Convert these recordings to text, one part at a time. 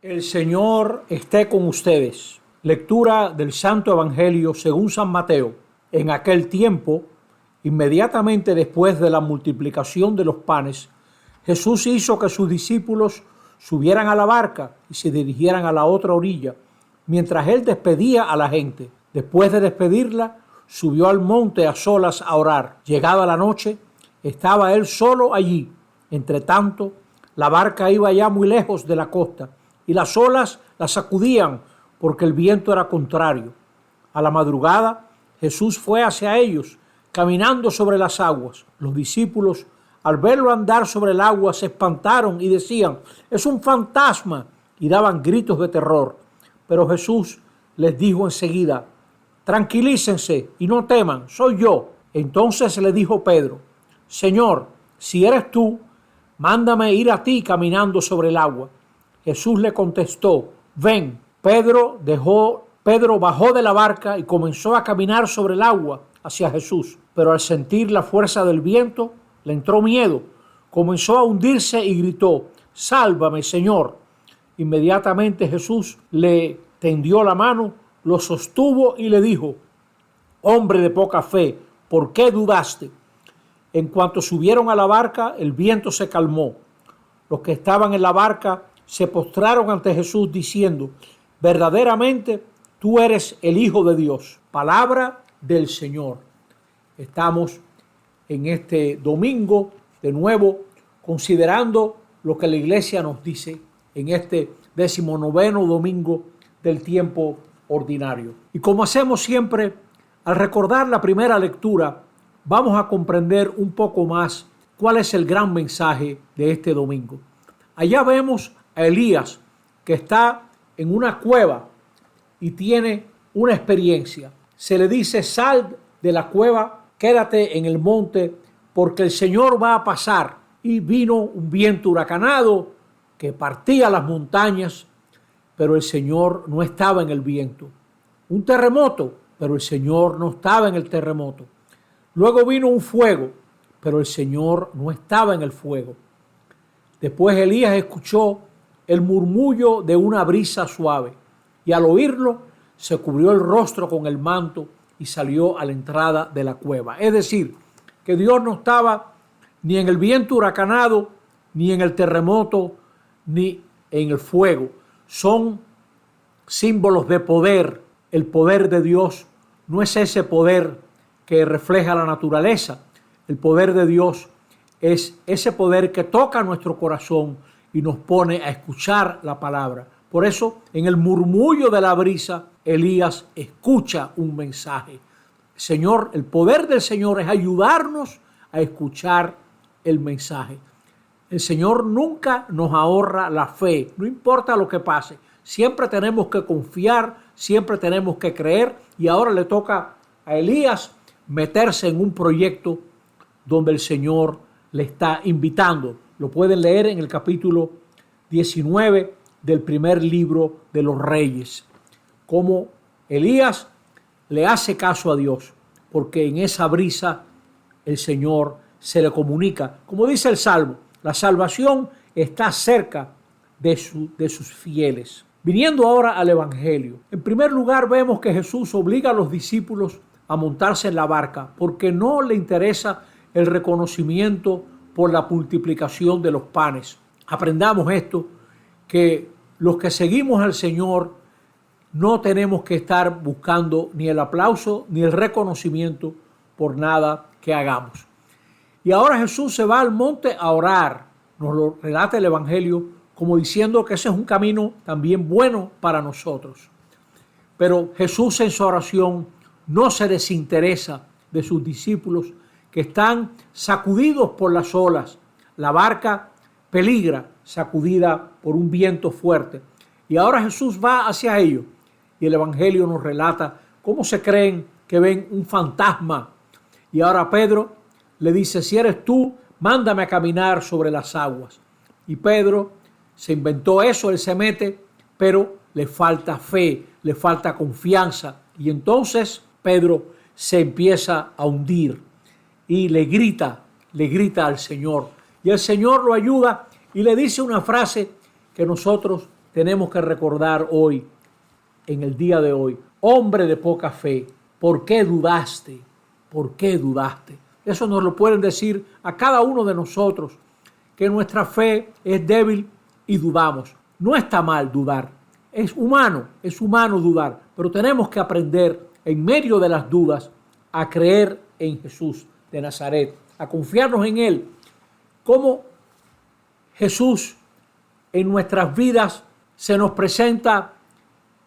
El Señor esté con ustedes. Lectura del Santo Evangelio según San Mateo. En aquel tiempo, inmediatamente después de la multiplicación de los panes, Jesús hizo que sus discípulos subieran a la barca y se dirigieran a la otra orilla, mientras él despedía a la gente. Después de despedirla, subió al monte a solas a orar. Llegada la noche, estaba él solo allí. Entre tanto, la barca iba ya muy lejos de la costa, y las olas la sacudían porque el viento era contrario. A la madrugada, Jesús fue hacia ellos, caminando sobre las aguas. Los discípulos, al verlo andar sobre el agua, se espantaron y decían: «Es un fantasma», y daban gritos de terror. Pero Jesús les dijo enseguida: «Tranquilícense y no teman, soy yo». Entonces le dijo Pedro: «Señor, si eres tú, mándame ir a ti caminando sobre el agua». Jesús le contestó: «Ven». Pedro bajó de la barca y comenzó a caminar sobre el agua hacia Jesús. Pero al sentir la fuerza del viento, le entró miedo. Comenzó a hundirse y gritó: «Sálvame, Señor». Inmediatamente Jesús le tendió la mano, lo sostuvo y le dijo: «Hombre de poca fe, ¿por qué dudaste?». En cuanto subieron a la barca, el viento se calmó. Los que estaban en la barca se postraron ante Jesús diciendo: «Verdaderamente tú eres el Hijo de Dios». Palabra del Señor. Estamos en este domingo de nuevo considerando lo que la iglesia nos dice en este 19º domingo del tiempo ordinario. Y como hacemos siempre, al recordar la primera lectura, vamos a comprender un poco más cuál es el gran mensaje de este domingo. Allá vemos a Elías, que está en una cueva y tiene una experiencia. Se le dice: «Sal de la cueva, quédate en el monte, porque el Señor va a pasar». Y vino un viento huracanado que partía las montañas, pero el Señor no estaba en el viento. Un terremoto, pero el Señor no estaba en el terremoto. Luego vino un fuego, pero el Señor no estaba en el fuego. Después Elías escuchó el murmullo de una brisa suave, y al oírlo se cubrió el rostro con el manto y salió a la entrada de la cueva. Es decir, que Dios no estaba ni en el viento huracanado, ni en el terremoto, ni en el fuego. Son símbolos de poder. El poder de Dios no es ese poder que refleja la naturaleza. El poder de Dios es ese poder que toca nuestro corazón y nos pone a escuchar la palabra. Por eso, en el murmullo de la brisa, Elías escucha un mensaje. Señor, el poder del Señor es ayudarnos a escuchar el mensaje. El Señor nunca nos ahorra la fe, no importa lo que pase. Siempre tenemos que confiar, siempre tenemos que creer, y ahora le toca a Elías meterse en un proyecto donde el Señor le está invitando. Lo pueden leer en el capítulo 19 del primer libro de los Reyes. Cómo Elías le hace caso a Dios, porque en esa brisa el Señor se le comunica. Como dice el Salmo, la salvación está cerca de sus fieles. Viniendo ahora al Evangelio, en primer lugar vemos que Jesús obliga a los discípulos a montarse en la barca porque no le interesa el reconocimiento por la multiplicación de los panes. Aprendamos esto, que los que seguimos al Señor no tenemos que estar buscando ni el aplauso ni el reconocimiento por nada que hagamos. Y ahora Jesús se va al monte a orar. Nos lo relata el Evangelio como diciendo que ese es un camino también bueno para nosotros. Pero Jesús en su oración no se desinteresa de sus discípulos que están sacudidos por las olas. La barca peligra, sacudida por un viento fuerte. Y ahora Jesús va hacia ellos. Y el Evangelio nos relata cómo se creen que ven un fantasma. Y ahora Pedro le dice: «Si eres tú, mándame a caminar sobre las aguas». Y Pedro se inventó eso, él se mete, pero le falta fe, le falta confianza. Y entonces Pedro se empieza a hundir y le grita al Señor. Y el Señor lo ayuda y le dice una frase que nosotros tenemos que recordar hoy, en el día de hoy, hombre de poca fe, ¿por qué dudaste? ¿Por qué dudaste? Eso nos lo pueden decir a cada uno de nosotros, que nuestra fe es débil y dudamos. No está mal dudar, es humano dudar, pero tenemos que aprender en medio de las dudas a creer en Jesús de Nazaret, a confiarnos en Él, como Jesús en nuestras vidas se nos presenta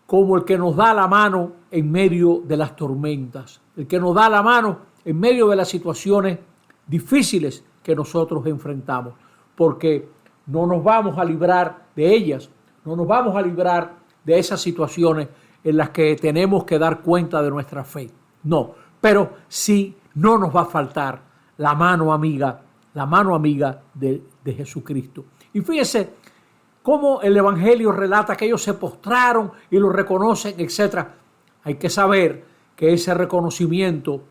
como el que nos da la mano en medio de las tormentas, el que nos da la mano en medio de las situaciones difíciles que nosotros enfrentamos, porque no nos vamos a librar de ellas, no nos vamos a librar de esas situaciones en las que tenemos que dar cuenta de nuestra fe. No, pero sí no nos va a faltar la mano amiga de Jesucristo. Y fíjese cómo el Evangelio relata que ellos se postraron y lo reconocen, etc. Hay que saber que ese reconocimiento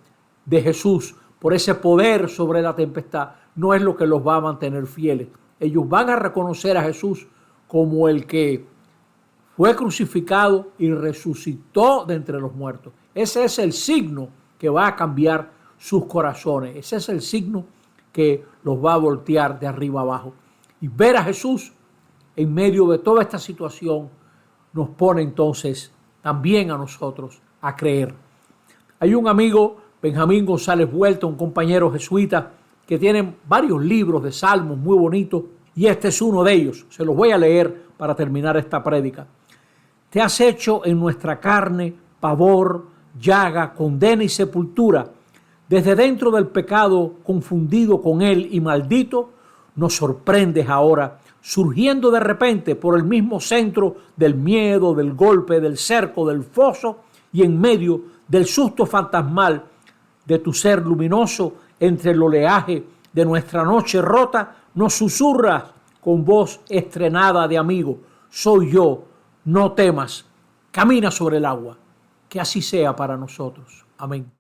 de Jesús por ese poder sobre la tempestad no es lo que los va a mantener fieles. Ellos van a reconocer a Jesús como el que fue crucificado y resucitó de entre los muertos. Ese es el signo que va a cambiar sus corazones. Ese es el signo que los va a voltear de arriba abajo. Y ver a Jesús en medio de toda esta situación nos pone entonces también a nosotros a creer. Hay un amigo, Benjamín González Vuelta, un compañero jesuita, que tiene varios libros de salmos muy bonitos, y este es uno de ellos. Se los voy a leer para terminar esta prédica. Te has hecho en nuestra carne pavor, llaga, condena y sepultura. Desde dentro del pecado, confundido con él y maldito, nos sorprendes ahora, surgiendo de repente por el mismo centro del miedo, del golpe, del cerco, del foso, y en medio del susto fantasmal de tu ser luminoso, entre el oleaje de nuestra noche rota, nos susurras con voz estrenada de amigo: soy yo, no temas, camina sobre el agua. Que así sea para nosotros. Amén.